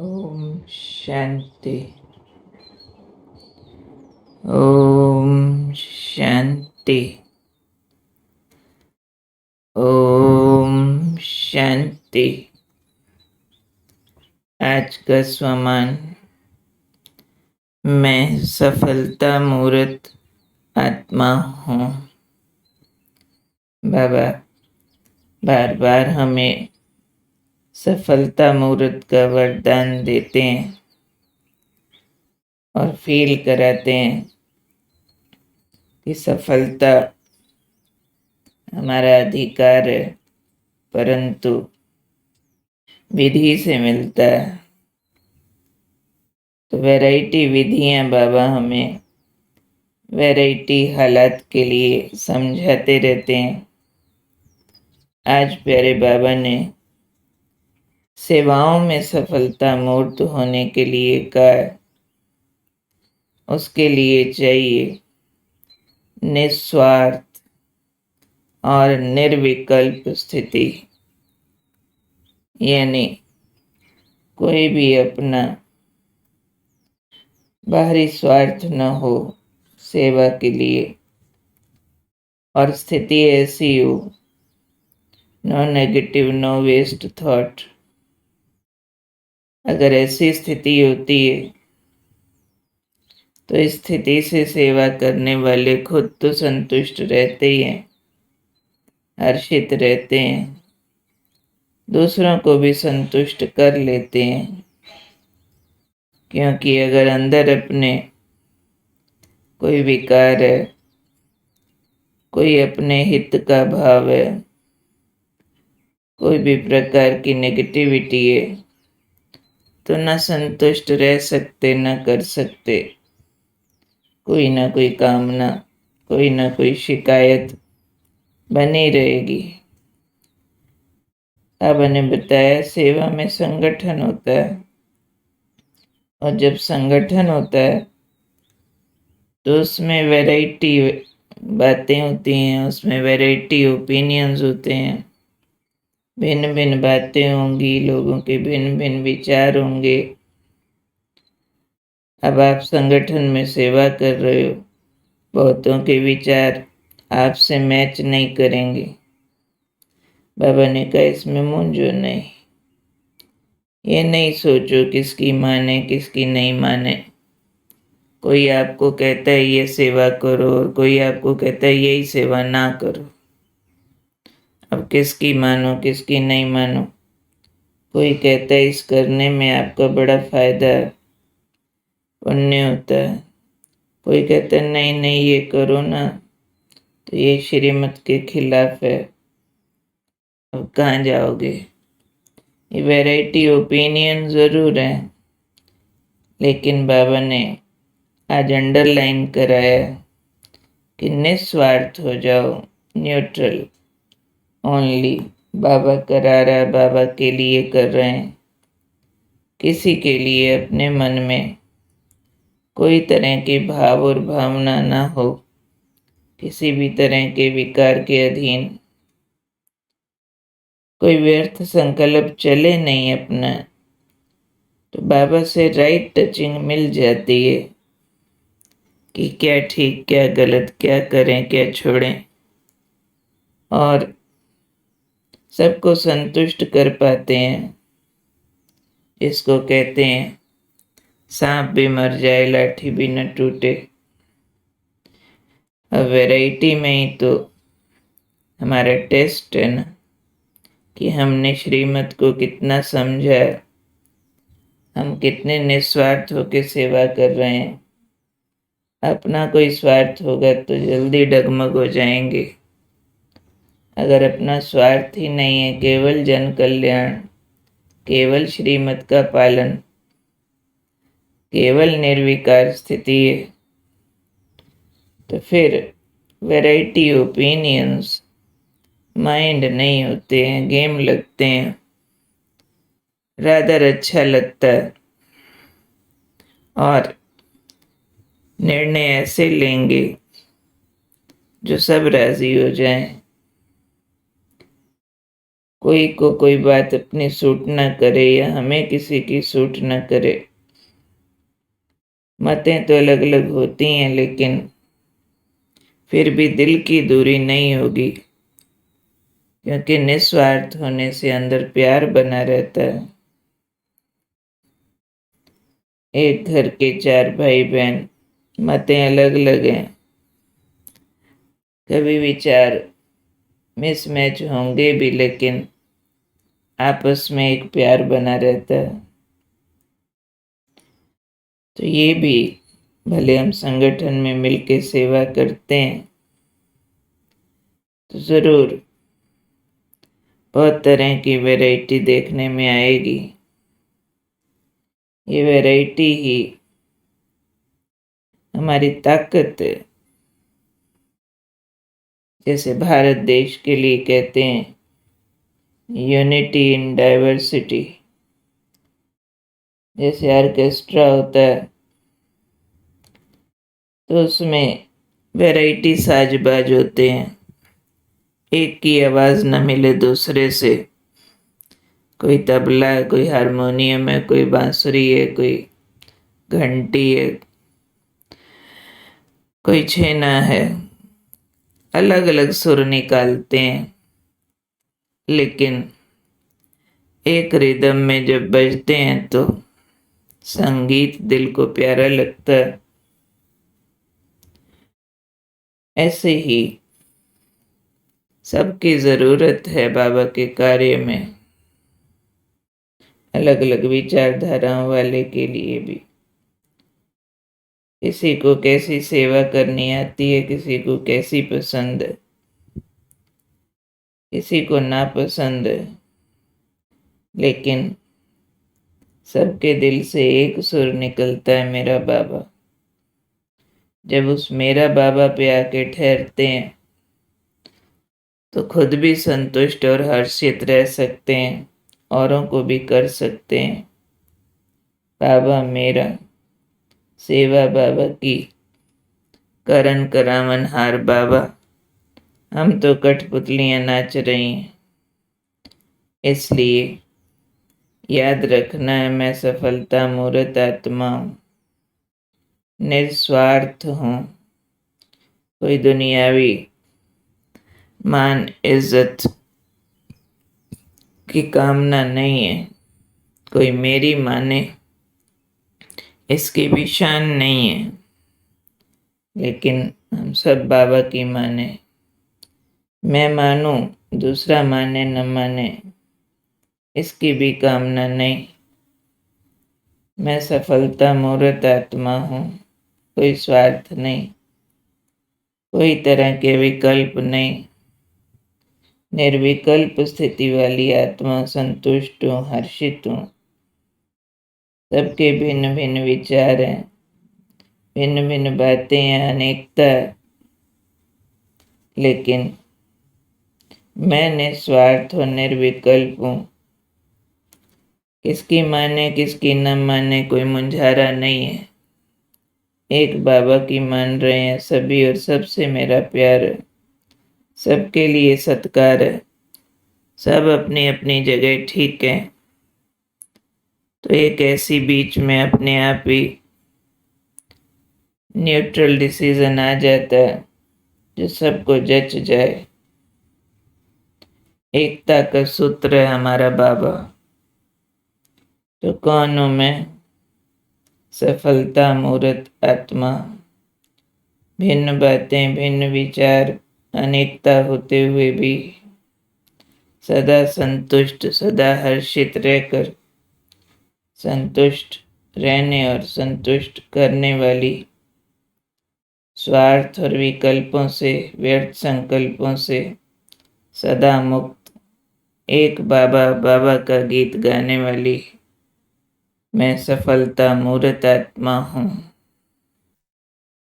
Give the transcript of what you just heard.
ओम शांति। ओम शांति। ओम शांति। आज का स्वमान, मैं सफलता मूर्त आत्मा हूँ। बाबा बार बार हमें सफलता मूर्त का वरदान देते हैं और फील कराते हैं कि सफलता हमारा अधिकार है, परंतु विधि से मिलता है। तो वैरायटी विधियां बाबा हमें वैरायटी हालात के लिए समझाते रहते हैं। आज प्यारे बाबा ने सेवाओं में सफलता मूर्त होने के लिए कहा, उसके लिए चाहिए निस्वार्थ और निर्विकल्प स्थिति, यानी कोई भी अपना बाहरी स्वार्थ न हो सेवा के लिए, और स्थिति ऐसी हो, no negative, no waste thought. अगर ऐसी स्थिति होती है तो इस स्थिति से सेवा करने वाले खुद तो संतुष्ट रहते ही हैं, हर्षित रहते हैं, दूसरों को भी संतुष्ट कर लेते हैं। क्योंकि अगर अंदर अपने कोई विकार है, कोई अपने हित का भाव है, कोई भी प्रकार की नेगेटिविटी है, तो न संतुष्ट रह सकते, न कर सकते। कोई ना कोई कामना, कोई ना कोई शिकायत बनी रहेगी। अब ने बताया सेवा में संगठन होता है, और जब संगठन होता है तो उसमें वैरायटी बातें होती हैं, उसमें वैरायटी ओपिनियंस होते हैं, भिन्न भिन्न बातें होंगी, लोगों के भिन्न भिन्न विचार होंगे। अब आप संगठन में सेवा कर रहे हो, बहुतों के विचार आपसे मैच नहीं करेंगे। बाबा ने कहा इसमें मूंझो नहीं, ये नहीं सोचो किसकी माने किसकी नहीं माने। कोई आपको कहता है ये सेवा करो और कोई आपको कहता है यही सेवा ना करो। अब किसकी मानो किसकी नहीं मानो। कोई कहता है इस करने में आपका बड़ा फायदा है, पुण्य होता है। कोई कहता है नहीं नहीं ये करो ना, तो ये श्रीमत के खिलाफ है। अब कहाँ जाओगे। ये वैरायटी ओपिनियन जरूर है, लेकिन बाबा ने आज अंडरलाइन कराया कि निस्वार्थ हो जाओ, न्यूट्रल, ओनली। बाबा करा रहा, बाबा के लिए कर रहे हैं। किसी के लिए अपने मन में कोई तरह के भाव और भावना ना हो, किसी भी तरह के विकार के अधीन। कोई व्यर्थ संकल्प चले नहीं अपना, तो बाबा से राइट टचिंग मिल जाती है कि क्या ठीक क्या गलत, क्या करें क्या छोड़ें, और सबको संतुष्ट कर पाते हैं। इसको कहते हैं सांप भी मर जाए लाठी भी न टूटे। अब वैरायटी में ही तो हमारा टेस्ट है ना, कि हमने श्रीमत को कितना समझा, हम कितने निस्वार्थ होकर सेवा कर रहे हैं। अपना कोई स्वार्थ होगा तो जल्दी डगमग हो जाएंगे। अगर अपना स्वार्थ ही नहीं है, केवल जन कल्याण, केवल श्रीमत का पालन, केवल निर्विकार स्थिति है, तो फिर वैरायटी ओपिनियंस माइंड नहीं होते हैं, गेम लगते हैं, रादर अच्छा लगता है। और निर्णय ऐसे लेंगे जो सब राजी हो जाएं। कोई को कोई बात अपनी सूट न करे या हमें किसी की सूट न करे। मतें तो अलग अलग होती हैं, लेकिन फिर भी दिल की दूरी नहीं होगी, क्योंकि निस्वार्थ होने से अंदर प्यार बना रहता है। एक घर के 4 भाई बहन, मतें अलग अलग हैं, कभी विचार मिसमैच होंगे भी, लेकिन आपस में एक प्यार बना रहता है। तो ये भी, भले हम संगठन में मिलकर सेवा करते हैं तो जरूर बहुत तरह की वैरायटी देखने में आएगी। ये वैरायटी ही हमारी ताकत है। जैसे भारत देश के लिए कहते हैं यूनिटी इन डाइवर्सिटी। जैसे ऑर्केस्ट्रा होता है तो उसमें वैरायटी साजबाज होते हैं, एक की आवाज़ न मिले दूसरे से। कोई तबला है, कोई हारमोनियम है, कोई बांसुरी है, कोई घंटी है, कोई छेना है, अलग अलग सुर निकालते हैं, लेकिन एक रिदम में जब बजते हैं तो संगीत दिल को प्यारा लगता है। ऐसे ही सबकी ज़रूरत है बाबा के कार्य में, अलग अलग विचारधाराओं वाले के लिए भी। किसी को कैसी सेवा करनी आती है, किसी को कैसी पसंद है, किसी को नापसंद है, लेकिन सबके दिल से एक सुर निकलता है, मेरा बाबा। जब उस मेरा बाबा पे आके ठहरते हैं तो खुद भी संतुष्ट और हर्षित रह सकते हैं, औरों को भी कर सकते हैं। बाबा मेरा, सेवा बाबा की, करन करावन हार बाबा। हम तो कठपुतलियां नाच रही हैं, इसलिए याद रखना है मैं सफलता मूर्त आत्मा हूँ, निस्वार्थ हूँ। कोई दुनियावी मान इज्जत की कामना नहीं है, कोई मेरी माने इसकी भी शान नहीं है, लेकिन हम सब बाबा की माने। मैं मानूं, दूसरा माने न माने इसकी भी कामना नहीं। मैं सफलता मूर्त आत्मा हूँ, कोई स्वार्थ नहीं, कोई तरह के विकल्प नहीं, निर्विकल्प स्थिति वाली आत्मा, संतुष्ट हूँ, हर्षित हूँ। सबके भिन्न भिन्न विचार हैं, भिन्न भिन्न बातें हैं, अनेकता है, लेकिन मैं निस्वार्थ और निर्विकल्प हूँ। किसकी माने किसकी न माने कोई मुंझारा नहीं है। एक बाबा की मान रहे हैं सभी, और सबसे मेरा प्यार है, सबके लिए सत्कार है, सब अपनी अपनी जगह ठीक है। तो एक ऐसी बीच में अपने आप ही न्यूट्रल डिसीजन आ जाता है जो सबको जच जाए। एकता का सूत्र है हमारा बाबा। तो कौन हूं मैं? सफलता मूर्त आत्मा। भिन्न बातें, भिन्न विचार, अनेकता होते हुए भी सदा संतुष्ट, सदा हर्षित रहकर संतुष्ट रहने और संतुष्ट करने वाली, स्वार्थ और विकल्पों से, व्यर्थ संकल्पों से सदा मुक्त, एक बाबा बाबा का गीत गाने वाली मैं सफलता मूर्त आत्मा हूँ।